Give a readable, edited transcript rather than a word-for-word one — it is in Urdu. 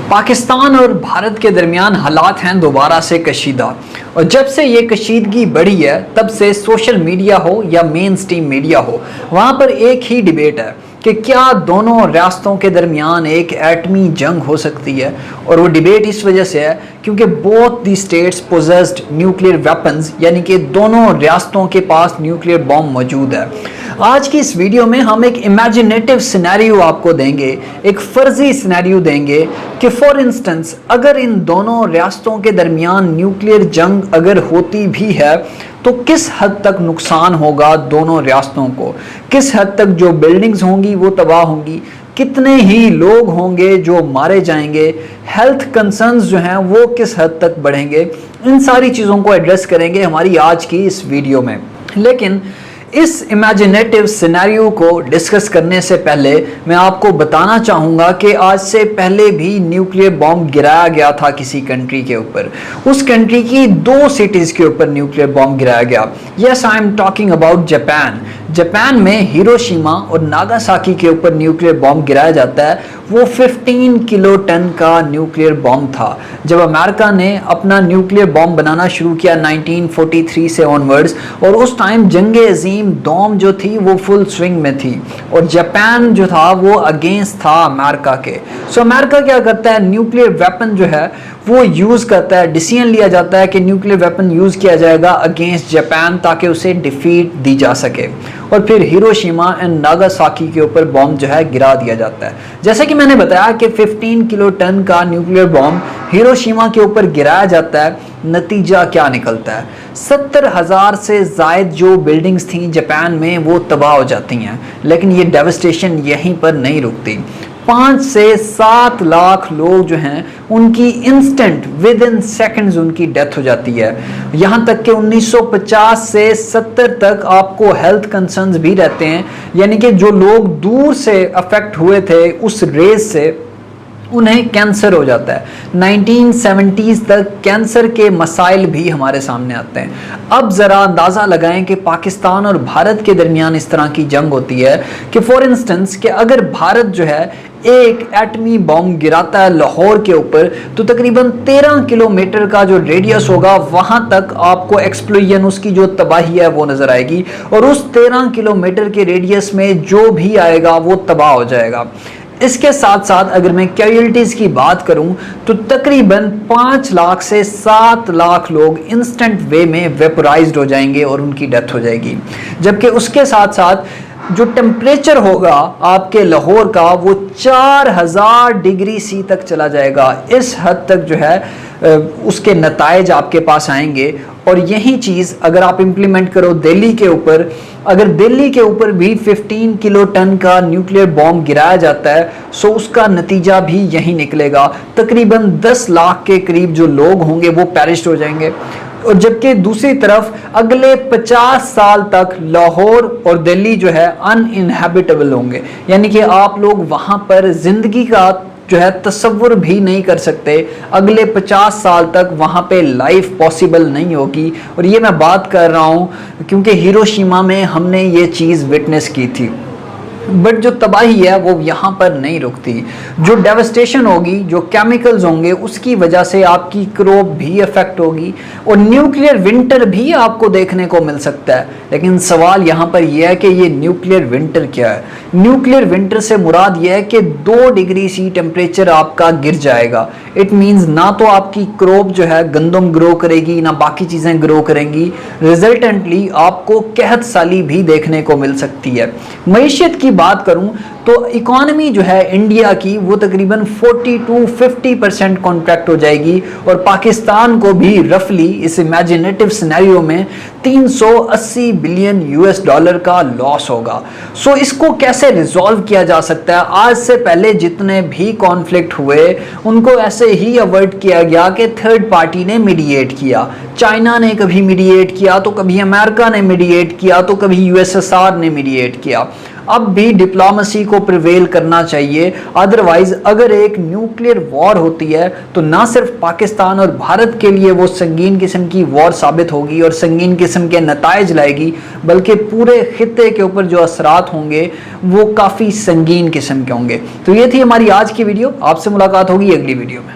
پاکستان اور بھارت کے درمیان حالات ہیں دوبارہ سے کشیدہ، اور جب سے یہ کشیدگی بڑھی ہے تب سے سوشل میڈیا ہو یا مین سٹریم میڈیا ہو، وہاں پر ایک ہی ڈیبیٹ ہے کہ کیا دونوں ریاستوں کے درمیان ایک ایٹمی جنگ ہو سکتی ہے۔ اور وہ ڈیبیٹ اس وجہ سے ہے کیونکہ both the states possessed nuclear weapons, یعنی کہ دونوں ریاستوں کے پاس نیوکلیئر بم موجود ہے۔ آج کی اس ویڈیو میں ہم ایک امیجنیٹو سینیریو آپ کو دیں گے، ایک فرضی سینیریو دیں گے کہ فار انسٹنس اگر ان دونوں ریاستوں کے درمیان نیوکلیئر جنگ اگر ہوتی بھی ہے تو کس حد تک نقصان ہوگا دونوں ریاستوں کو، کس حد تک جو بلڈنگز ہوں گی وہ تباہ ہوں گی، کتنے ہی لوگ ہوں گے جو مارے جائیں گے، ہیلتھ کنسرنز جو ہیں وہ کس حد تک بڑھیں گے۔ ان ساری چیزوں کو ایڈریس کریں گے ہماری آج کی اس ویڈیو میں۔ لیکن اس امیجنیٹو سینیریو کو ڈسکس کرنے سے پہلے میں آپ کو بتانا چاہوں گا کہ آج سے پہلے بھی نیوکلیئر بم گرایا گیا تھا کسی کنٹری کے اوپر، اس کنٹری کی 2 سٹیز کے اوپر نیوکلیئر بم گرایا گیا۔ Yes I am talking about Japan. Japan میں ہیروشیما اور ناگاساکی کے اوپر نیوکلیئر بم گرایا جاتا ہے، وہ 15 کلو ٹن کا نیوکلیئر بم تھا۔ جب امریکہ نے اپنا نیوکلیئر بم بنانا شروع کیا 1943 سے آنورڈز، اور اس ٹائم جنگ عظیم دوم جو تھی وہ فل سوئنگ میں تھی، اور جاپان جو تھا وہ اگینسٹ تھا امریکہ کے۔ سو امریکہ کیا کرتا ہے، نیوکلیئر ویپن جو ہے وہ یوز کرتا ہے، ڈیسیژن لیا جاتا ہے کہ نیوکلیئر ویپن یوز کیا جائے گا اگینسٹ جاپان تاکہ اسے ڈیفیٹ دی جا سکے، اور پھر ہیروشیما اینڈ ناگاساکی کے اوپر بم جو ہے گرا دیا جاتا ہے۔ جیسے کہ میں نے بتایا کہ 15 کلو ٹن کا نیوکلیئر بم ہیروشیما کے اوپر گرایا جاتا ہے، نتیجہ کیا نکلتا ہے؟ 70,000 سے زائد جو بلڈنگز تھیں جاپان میں وہ تباہ ہو جاتی ہیں، لیکن یہ ڈیوسٹیشن یہیں پر نہیں رکتی۔ 5 سے 7 لاکھ لوگ جو ہیں ان کی انسٹنٹ ود ان سیکنڈز ان کی ڈیتھ ہو جاتی ہے۔ یہاں تک کہ 1950 سے 70 تک آپ کو ہیلتھ کنسرنز بھی رہتے ہیں، یعنی کہ جو لوگ دور سے افیکٹ ہوئے تھے اس ریز سے انہیں کینسر ہو جاتا ہے۔ 1970s تک کینسر کے مسائل بھی ہمارے سامنے آتے ہیں۔ اب ذرا اندازہ لگائیں کہ پاکستان اور بھارت کے درمیان اس طرح کی جنگ ہوتی ہے کہ فار انسٹنس کہ اگر بھارت جو ہے ایک ایٹمی بم گراتا ہے لاہور کے اوپر تو تقریباً 13 کلومیٹر کا جو ریڈیس ہوگا وہاں تک آپ کو ایکسپلوژن، اس کی جو تباہی ہے وہ نظر آئے گی، اور اس 13 کلومیٹر کے ریڈیس میں جو بھی آئے گا وہ تباہ ہو جائے گا۔ اس کے ساتھ ساتھ اگر میں کیجویلٹیز کی بات کروں تو تقریباً 5 لاکھ سے 7 لاکھ لوگ انسٹنٹ وے میں ویپورائزڈ ہو جائیں گے اور ان کی ڈیتھ ہو جائے گی، جبکہ اس کے ساتھ ساتھ جو ٹیمپریچر ہوگا آپ کے لاہور کا وہ 4000 ڈگری سی تک چلا جائے گا۔ اس حد تک جو ہے اس کے نتائج آپ کے پاس آئیں گے، اور یہی چیز اگر آپ امپلیمنٹ کرو دہلی کے اوپر، اگر دہلی کے اوپر بھی 15 کلو ٹن کا نیوکلیئر بم گرایا جاتا ہے سو اس کا نتیجہ بھی یہی نکلے گا، تقریباً 10 لاکھ کے قریب جو لوگ ہوں گے وہ پیرشڈ ہو جائیں گے۔ اور جبکہ دوسری طرف اگلے 50 سال تک لاہور اور دہلی جو ہے ان انہیبیٹیبل ہوں گے، یعنی کہ آپ لوگ وہاں پر زندگی کا جو ہے تصور بھی نہیں کر سکتے، اگلے 50 سال تک وہاں پہ لائف پاسبل نہیں ہوگی۔ اور یہ میں بات کر رہا ہوں کیونکہ ہیروشیما میں ہم نے یہ چیز وٹنس کی تھی، بٹ جو تباہی ہے وہ یہاں پر نہیں رکتی، جو ڈیوسٹیشن ہوگی، جو کیمیکلز ہوں گے اس کی وجہ سے آپ کی کروپ بھی افیکٹ ہوگی، اور نیوکلیئر ونٹر بھی آپ کو دیکھنے کو مل سکتا ہے۔ لیکن سوال یہاں پر یہ ہے کہ یہ نیوکلیئر ونٹر کیا ہے؟ نیوکلیئر ونٹر سے مراد یہ ہے کہ 2 ڈگری سی ٹیمپریچر آپ کا گر جائے گا۔ اٹ مینز نہ تو آپ کی کروپ جو ہے گندم گرو کرے گی نہ باقی چیزیں گرو کریں گی، ریزلٹنٹلی آپ کو قحط سالی بھی دیکھنے کو مل سکتی ہے۔ معیشت کی بات کروں تو اکانومی جو ہے انڈیا کی وہ تقریباً 40 to 50% کانٹریکٹ ہو جائے گی، اور پاکستان کو بھی رفلی اس امیجنیٹو سینیریو میں 380 بلین US ڈالر کا لاس ہوگا۔ سو اس کو کیسے ریزالو کیا جا سکتا ہے؟ آج سے پہلے جتنے بھی کانفلکٹ ہوئے ان کو ایسے ہی اوائڈ کیا گیا کہ تھرڈ پارٹی نے میڈییٹ کیا۔ چائنا نے کبھی میڈییٹ کیا تو کبھی امریکہ نے میڈییٹ کیا تو کبھی USSR نے میڈییٹ کیا۔ اب بھی ڈپلومیسی کو پریویل کرنا چاہیے، ادروائز اگر ایک نیوکلیئر وار ہوتی ہے تو نہ صرف پاکستان اور بھارت کے لیے وہ سنگین قسم کی وار ثابت ہوگی اور سنگین قسم کے نتائج لائے گی، بلکہ پورے خطے کے اوپر جو اثرات ہوں گے وہ کافی سنگین قسم کے ہوں گے۔ تو یہ تھی ہماری آج کی ویڈیو، آپ سے ملاقات ہوگی اگلی ویڈیو میں۔